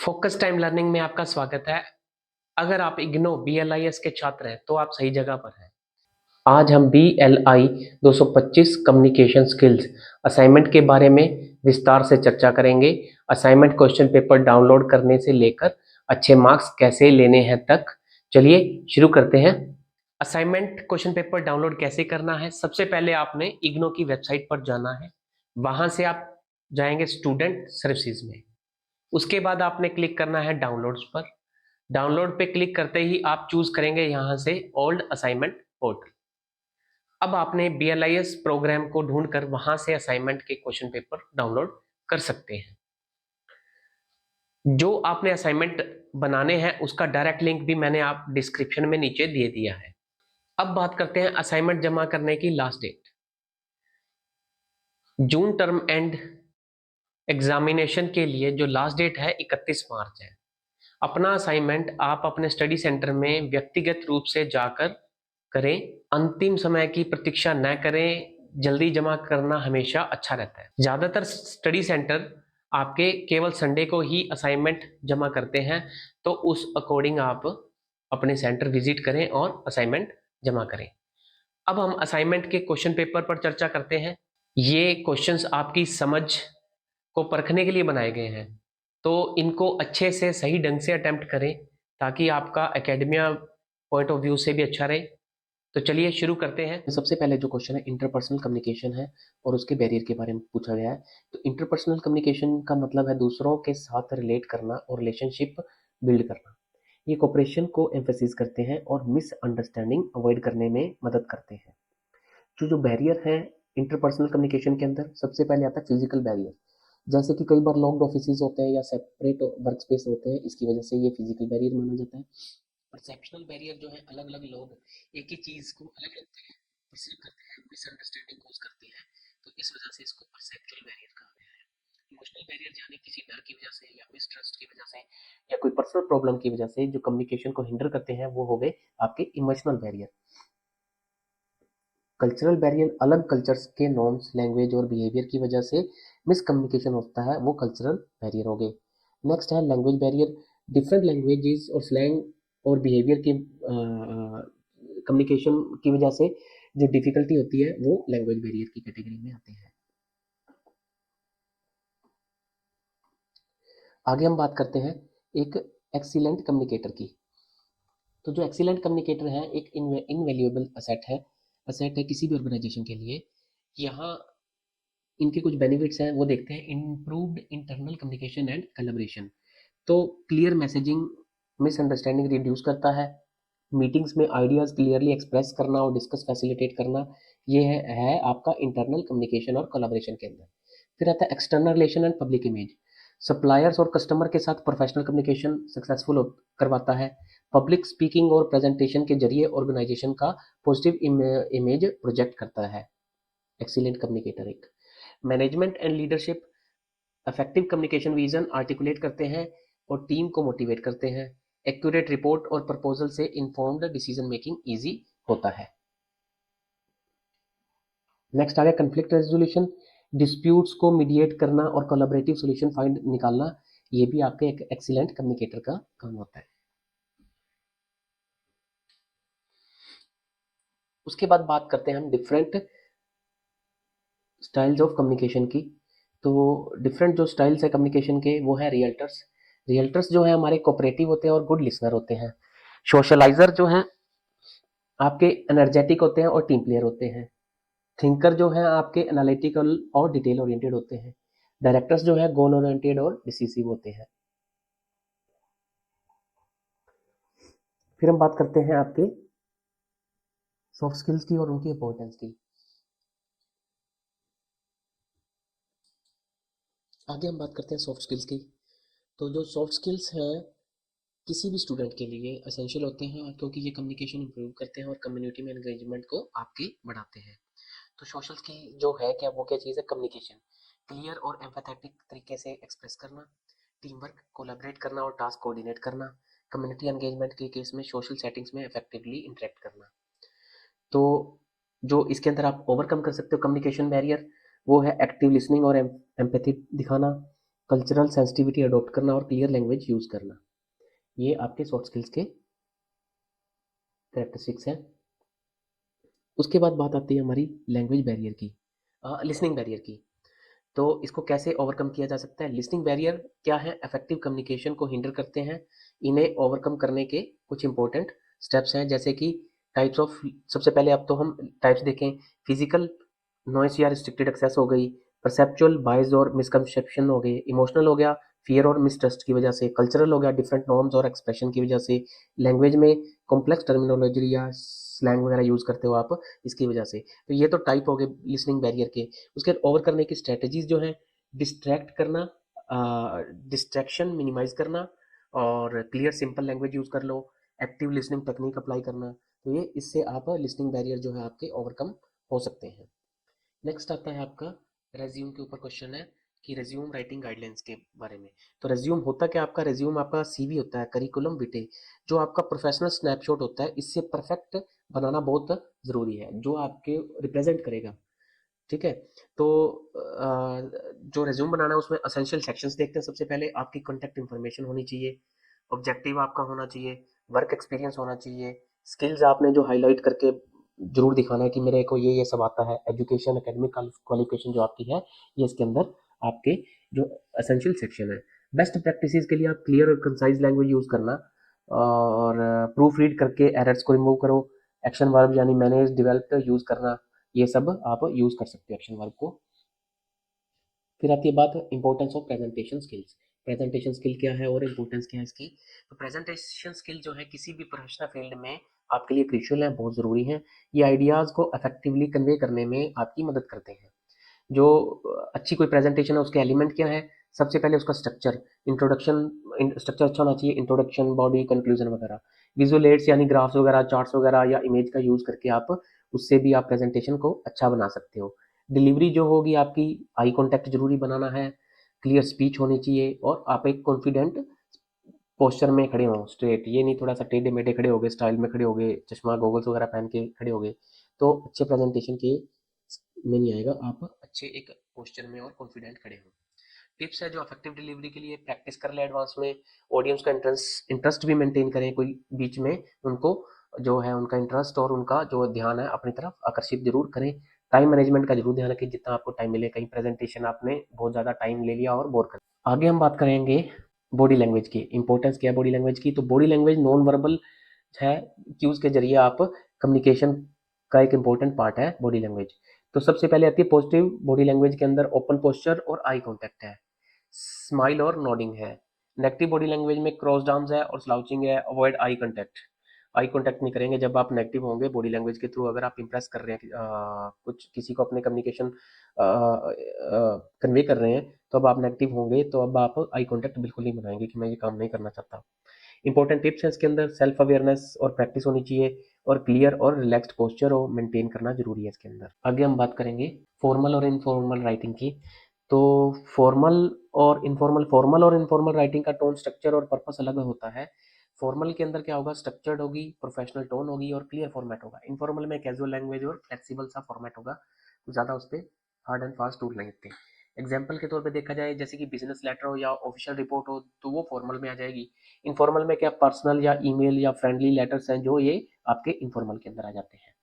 Focus time learning में आपका स्वागत है। अगर आप इग्नो BLIS के छात्र हैं तो आप सही जगह पर हैं। आज हम BLI 225 कम्युनिकेशन स्किल्स असाइनमेंट के बारे में विस्तार से चर्चा करेंगे। असाइनमेंट क्वेश्चन पेपर डाउनलोड करने से लेकर अच्छे मार्क्स कैसे लेने हैं तक। चलिए शुरू करते हैं। असाइनमेंट क्वेश्चन पेपर डाउनलोड कैसे करना है? सबसे पहले आपने इग्नो की वेबसाइट पर जाना है। वहां से आप जाएंगे स्टूडेंट सर्विसेज में। उसके बाद आपने क्लिक करना है डाउनलोड्स पर। डाउनलोड पे क्लिक करते ही आप चूज करेंगे यहां से ओल्ड असाइनमेंट पोर्टल। अब आपने BLIS प्रोग्राम को ढूंढकर वहां से असाइनमेंट के क्वेश्चन पेपर डाउनलोड कर सकते हैं। जो आपने असाइनमेंट बनाने हैं उसका डायरेक्ट लिंक भी मैंने आप डिस्क्रिप्शन में नीचे दे दिया है। अब बात करते हैं असाइनमेंट जमा करने की last date. June term end examination के लिए जो लास्ट डेट है 31 मार्च है। अपना असाइनमेंट आप अपने स्टडी सेंटर में व्यक्तिगत रूप से जाकर करें। अंतिम समय की प्रतीक्षा न करें। जल्दी जमा करना हमेशा अच्छा रहता है। ज्यादातर स्टडी सेंटर आपके केवल संडे को ही असाइनमेंट जमा करते हैं, तो उस अकॉर्डिंग आप अपने सेंटर विजिट करें और असाइनमेंट जमा करें। अब हम असाइनमेंट के क्वेश्चन पेपर पर चर्चा करते हैं। ये क्वेश्चंस आपकी समझ को परखने के लिए बनाए गए हैं, तो इनको अच्छे से सही ढंग से अटेम्प्ट करें ताकि आपका एकेडमिया पॉइंट ऑफ व्यू से भी अच्छा रहे। तो चलिए शुरू करते हैं। सबसे पहले जो क्वेश्चन है इंटरपर्सनल कम्युनिकेशन है और उसके बैरियर के बारे में पूछा गया है। तो इंटरपर्सनल कम्युनिकेशन का मतलब है दूसरों के साथ रिलेट करना और रिलेशनशिप बिल्ड करना। ये कोऑपरेशन को एम्फेसिस करते हैं और मिसअंडरस्टैंडिंग अवॉइड करने में मदद करते हैं। जो बैरियर है इंटरपर्सनल कम्युनिकेशन के अंदर, सबसे पहले आता है फिजिकल बैरियर। जैसे कि कई बार लॉक्ड ऑफिसेज होते हैं या सेपरेट वर्क स्पेस होते हैं, इसकी वजह से ये फिजिकल बैरियर माना जाता है। परसेप्शनल बैरियर जो है अलग अलग लोग एक ही चीज को अलग लगते हैं, परसीव करते हैं, मिसअंडरस्टैंडिंग कॉज करते हैं, तो इस वजह से इसको परसेप्चुअल बैरियर कहा गया है। इमोशनल बैरियर यानी किसी डर की वजह से या मिसट्रस्ट की वजह से या कोई पर्सनल प्रॉब्लम की वजह से जो कम्युनिकेशन को हिंडर करते हैं वो हो गए आपके इमोशनल बैरियर। कल्चरल बैरियर अलग कल्चर्स के नॉर्म्स, लैंग्वेज और बिहेवियर की वजह से मिसकम्युनिकेशन होता है, वो कल्चरल बैरियर हो गए। नेक्स्ट है लैंग्वेज बैरियर। डिफरेंट लैंग्वेजेस और स्लैंग और बिहेवियर की कम्युनिकेशन की वजह से जो डिफिकल्टी होती है वो लैंग्वेज बैरियर की कैटेगरी में आते हैं। आगे हम बात करते हैं एक एक्सीलेंट कम्युनिकेटर की। तो जो एक्सीलेंट कम्युनिकेटर है एक इनवैल्यूएबल असेट है किसी भी ऑर्गेनाइजेशन के लिए। यहाँ इनके कुछ बेनिफिट्स हैं वो देखते हैं। Improved internal communication and collaboration. तो क्लियर मैसेजिंग मिसअंडरस्टैंडिंग रिड्यूस करता है। मीटिंग्स में आइडियाज क्लियरली एक्सप्रेस करना और डिस्कस फैसिलिटेट करना, ये है आपका इंटरनल कम्युनिकेशन और कोलैबोरेशन के अंदर। फिर आता है external relation and public image. Suppliers और कस्टमर के साथ प्रोफेशनल कम्युनिकेशन सक्सेसफुल करवाता है। पब्लिक स्पीकिंग और प्रेजेंटेशन के जरिए ऑर्गेनाइजेशन का पॉजिटिव इमेज प्रोजेक्ट करता है एक्सीलेंट कम्युनिकेटर एक। Management and leadership effective communication vision articulate करते हैं और टीम को मोटिवेट करते हैं। एक्यूरेट रिपोर्ट और प्रपोजल से इन्फॉर्म्ड डिसीजन मेकिंग इजी होता है। नेक्स्ट आ गया कन्फ्लिक्ट रेजोल्यूशन। डिस्प्यूट्स को मीडिएट करना और कोलैबोरेटिव सॉल्यूशन फाइंड निकालना, ये भी आपके एक एक्सीलेंट कम्युनिकेटर का काम होता है। उसके बाद बात करते हैं हम डिफरेंट स्टाइल्स ऑफ कम्युनिकेशन की। तो डिफरेंट जो स्टाइल्स है कम्युनिकेशन के वो है रियल्टर्स। रियल्टर्स जो है हमारे कोऑपरेटिव होते हैं और गुड लिसनर होते हैं। सोशलाइजर जो है आपके एनर्जेटिक होते हैं और टीम प्लेयर होते हैं। थिंकर जो है आपके एनालिटिकल और डिटेल ओरिएंटेड होते हैं। डायरेक्टर्स जो है गोल ओरिएंटेड और डिसिसिव होते हैं। फिर हम बात करते हैं आपके सॉफ्ट स्किल्स की और उनकी इंपॉर्टेंस की। आगे हम बात करते हैं सॉफ्ट स्किल्स की। तो जो सॉफ्ट स्किल्स हैं किसी भी स्टूडेंट के लिए एसेंशियल होते हैं क्योंकि ये कम्युनिकेशन इंप्रूव करते हैं और कम्युनिटी में एंगेजमेंट को आपके बढ़ाते हैं। तो सोशल की जो है क्या वो क्या चीज़ है? कम्युनिकेशन क्लियर और एम्पैथेटिक तरीके से एक्सप्रेस करना, टीम वर्क कोलैबोरेट करना और टास्क कोऑर्डिनेट करना, कम्युनिटी एंगेजमेंट के केस में सोशल सेटिंग्स में इफेक्टिवली इंटरेक्ट करना। तो जो इसके अंदर आप ओवरकम कर सकते हो कम्युनिकेशन बैरियर, वो है एक्टिव लिसनिंग और एम्पैथी दिखाना, कल्चरल सेंसिटिविटी अडॉप्ट करना और क्लियर लैंग्वेज यूज करना, ये आपके सॉफ्ट स्किल्स के कैरेक्टरिस्टिक्स हैं। उसके बाद बात आती है हमारी लैंग्वेज बैरियर की, लिसनिंग बैरियर की। तो इसको कैसे ओवरकम किया जा सकता है? लिसनिंग बैरियर क्या है? इफेक्टिव कम्युनिकेशन को हिंडर करते हैं। इन्हें ओवरकम करने के कुछ इंपॉर्टेंट स्टेप्स हैं, जैसे कि टाइप्स ऑफ, सबसे पहले अब तो हम टाइप्स देखें। फिजिकल नॉइस या रिस्ट्रिक्टेड एक्सेस हो गई, परसेप्चुअल बाइज और मिसकंसेप्शन हो गए, इमोशनल हो गया फियर और मिसट्रस्ट की वजह से, कल्चरल हो गया डिफरेंट नॉर्म्स और एक्सप्रेशन की वजह से, लैंग्वेज में कॉम्प्लेक्स टर्मिनोलॉजी या स्लैंग वगैरह यूज करते हो आप, इसकी वजह से। तो ये तो टाइप हो गए लिसनिंग बैरियर के। उसके ओवर करने की स्ट्रेटजीज जो है, डिस्ट्रैक्ट करना, डिस्ट्रैक्शन मिनिमाइज करना, और क्लियर सिंपल लैंग्वेज यूज कर लो, एक्टिव लिसनिंग टेक्निक अप्लाई करना। तो ये इससे आप लिसनिंग बैरियर जो है आपके ओवरकम हो सकते हैं। नेक्स्ट आता है आपका रेज्यूम के ऊपर क्वेश्चन है कि रेज्यूम राइटिंग गाइडलाइंस के बारे में। तो रेज्यूम होता क्या? आपका रेज्यूम आपका सीवी होता है, करिकुलम विटे, जो आपका प्रोफेशनल स्नैपशॉट होता है। इससे परफेक्ट बनाना बहुत ज़रूरी है, जो आपके रिप्रेजेंट करेगा। ठीक है? तो जो रेज्यूम बनाना है उसमें असेंशियल सेक्शंस देखते हैं। सबसे पहले आपकी कॉन्टैक्ट इन्फॉर्मेशन होनी चाहिए, ऑब्जेक्टिव आपका होना चाहिए, वर्क एक्सपीरियंस होना चाहिए, स्किल्स आपने जो हाईलाइट करके जरूर दिखाना है कि मेरे को ये सब आता है, एजुकेशन एकेडमिक क्वालिफिकेशन जो आपकी है, ये इसके अंदर आपके जो असेंशियल सेक्शन है। बेस्ट प्रैक्टिसेस के लिए आप क्लियर और कंसाइज लैंग्वेज यूज करना, और प्रूफ रीड करके एरर्स को रिमूव करो, एक्शन वर्ब यानी मैनेज डेवलप यूज करना, ये सब आप यूज कर सकते हो एक्शन वर्ब को। फिर आती है बात importance of presentation skills. Presentation skill क्या है और इम्पोर्टेंस क्या है इसकी? तो प्रेजेंटेशन स्किल जो है किसी भी प्रोफेशनल फील्ड में आपके लिए क्रूशियल है, बहुत ज़रूरी है। ये आइडियाज़ को इफेक्टिवली कन्वे करने में आपकी मदद करते हैं। जो अच्छी कोई प्रेजेंटेशन है उसके एलिमेंट क्या है? सबसे पहले उसका स्ट्रक्चर, इंट्रोडक्शन, स्ट्रक्चर अच्छा होना चाहिए, इंट्रोडक्शन, बॉडी, कंक्लूजन वगैरह। विजुअल एड्स यानी ग्राफ्स वगैरह, चार्ट्स वगैरह या इमेज का यूज करके आप उससे भी आप प्रेजेंटेशन को अच्छा बना सकते हो। डिलीवरी जो होगी आपकी, आई कॉन्टैक्ट जरूरी बनाना है, क्लियर स्पीच होनी चाहिए, और आप एक कॉन्फिडेंट पोस्चर में खड़े हों, स्ट्रेट, ये नहीं थोड़ा सा टेढ़े मेढ़े खड़े हो गए, स्टाइल में खड़े हो गए, चश्मा गॉगल्स वगैरह पहन के खड़े हो गए, तो अच्छे प्रेजेंटेशन के में नहीं आएगा। आप अच्छे एक पोस्चर में और कॉन्फिडेंट खड़े हो। टिप्स है जो इफेक्टिव डिलीवरी के लिए, प्रैक्टिस कर ले एडवांस में, ऑडियंस का इंटरेस्ट भी मेंटेन करें, कोई बीच में उनको जो है उनका इंटरेस्ट और उनका जो ध्यान है अपनी तरफ आकर्षित जरूर करें। टाइम मैनेजमेंट का जरूर ध्यान रखें, जितना आपको टाइम मिले, कहीं प्रेजेंटेशन आपने बहुत ज़्यादा टाइम ले लिया और बोर कर। आगे हम बात करेंगे बॉडी लैंग्वेज की। इंपॉर्टेंस क्या है बॉडी लैंग्वेज की? तो बॉडी लैंग्वेज नॉन वर्बल है, क्यूज के जरिए आप कम्युनिकेशन का एक इंपॉर्टेंट पार्ट है बॉडी लैंग्वेज। तो सबसे पहले आती है पॉजिटिव बॉडी लैंग्वेज के अंदर ओपन पोस्चर और आई कांटेक्ट है, स्माइल और नोडिंग है। नेगेटिव बॉडी लैंग्वेज में क्रॉस्ड आर्म्स है और स्लाउचिंग है, avoid eye contact. Eye contact नहीं करेंगे जब आप नेगेटिव होंगे बॉडी लैंग्वेज के थ्रू, अगर आप इंप्रेस कर रहे हैं कुछ किसी को अपने कम्युनिकेशन कन्वे कर रहे हैं, तो अब आप नेगेटिव होंगे तो अब आप आई कांटेक्ट बिल्कुल नहीं बनाएंगे कि मैं ये काम नहीं करना चाहता। इंपॉर्टेंट टिप्स हैं इसके अंदर, सेल्फ अवेयरनेस और प्रैक्टिस होनी चाहिए, और क्लियर और रिलैक्स्ड पोस्चर हो मेंटेन करना जरूरी है इसके अंदर। आगे हम बात करेंगे फॉर्मल और इनफॉर्मल राइटिंग की। तो फॉर्मल और इनफॉर्मल राइटिंग का टोन, स्ट्रक्चर और पर्पस अलग होता है। फॉर्मल के अंदर क्या होगा? स्ट्रक्चर्ड होगी, प्रोफेशनल टोन होगी और क्लियर फॉर्मेट होगा। इनफॉर्मल में कैजुअल लैंग्वेज और फ्लेक्सिबल सा फॉर्मेट होगा, तो ज़्यादा उस पर हार्ड एंड फास्ट रूल नहीं होते। एग्जाम्पल के तौर पे देखा जाए, जैसे कि बिजनेस लेटर हो या ऑफिशियल रिपोर्ट हो, तो वो फॉर्मल में आ जाएगी। इनफॉर्मल में क्या, पर्सनल या ईमेल या फ्रेंडली लेटर्स हैं, जो ये आपके इनफॉर्मल के अंदर आ जाते हैं।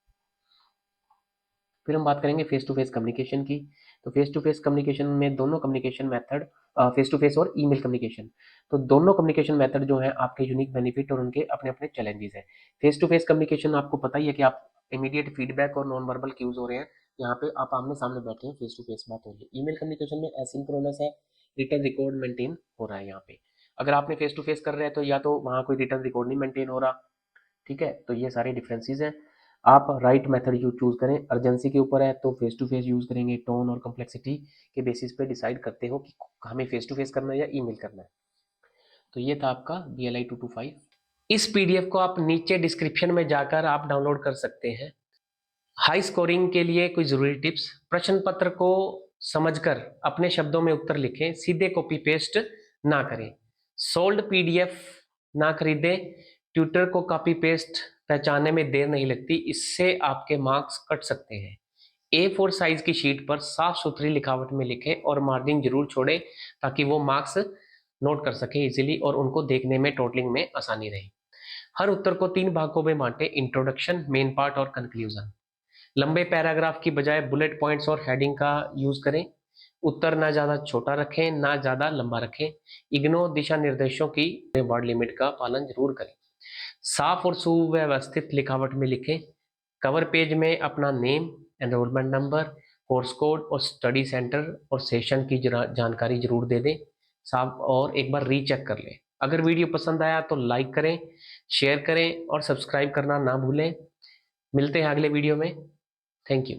फिर हम बात करेंगे फेस टू फेस कम्युनिकेशन की। तो फेस टू फेस कम्युनिकेशन में दोनों communication method, face to face और ईमेल कम्युनिकेशन, तो दोनों कम्युनिकेशन मेथड जो है आपके यूनिक बेनिफिट और उनके अपने अपने चैलेंजेस हैं। फेस टू फेस कम्युनिकेशन आपको पता ही है कि आप इमीडिएट फीडबैक और नॉन वर्बल क्यूज हो रहे हैं, यहाँ पे आप आमने सामने बैठे हैं, फेस टू फेस बात हो रही है। ईमेल कम्युनिकेशन में एसिंक्रोनस है, रिटर्न रिकॉर्ड मेंटेन हो रहा है यहाँ पे। अगर आपने फेस टू फेस कर रहे हैं तो या तो वहाँ कोई रिटर्न रिकॉर्ड नहीं मेंटेन हो रहा, ठीक है? तो ये सारे डिफरेंसेस हैं। आप राइट मेथड यू चूज करें, अर्जेंसी के ऊपर है तो फेस टू फेस यूज करेंगे, टोन और कम्प्लेक्सिटी के बेसिस पे डिसाइड करते हो कि हमें फेस टू फेस करना है या ईमेल करना है। तो ये था आपका BLI 225। इस PDF को आप नीचे डिस्क्रिप्शन में जाकर आप डाउनलोड कर सकते हैं। हाई स्कोरिंग के लिए कुछ जरूरी टिप्स, प्रश्न पत्र को समझकर अपने शब्दों में उत्तर लिखें, सीधे कॉपी पेस्ट ना करें, सोल्ड PDF ना खरीदें, ट्यूटर को कॉपी पेस्ट पहचानने में देर नहीं लगती, इससे आपके मार्क्स कट सकते हैं। A4 साइज की शीट पर साफ सुथरी लिखावट में लिखें और मार्जिन जरूर छोड़ें ताकि वो मार्क्स नोट कर सके इजीली और उनको देखने में टोटलिंग में आसानी रहे। हर उत्तर को 3 भागों में बांटे, इंट्रोडक्शन, मेन पार्ट और कंक्लूजन। लंबे पैराग्राफ की बजाय बुलेट पॉइंट्स और हेडिंग का यूज करें। उत्तर ना ज्यादा छोटा रखें, ना ज्यादा लंबा रखें। इग्नो दिशा निर्देशों की वर्ड लिमिट का पालन जरूर करें। साफ और सुव्यवस्थित लिखावट में लिखें। कवर पेज में अपना name, enrolment number, course code और स्टडी सेंटर और सेशन की जानकारी जरूर दे दें। साफ और एक बार रीचेक कर लें। अगर वीडियो पसंद आया तो लाइक करें, शेयर करें और सब्सक्राइब करना ना भूलें। मिलते हैं अगले वीडियो में। Thank you.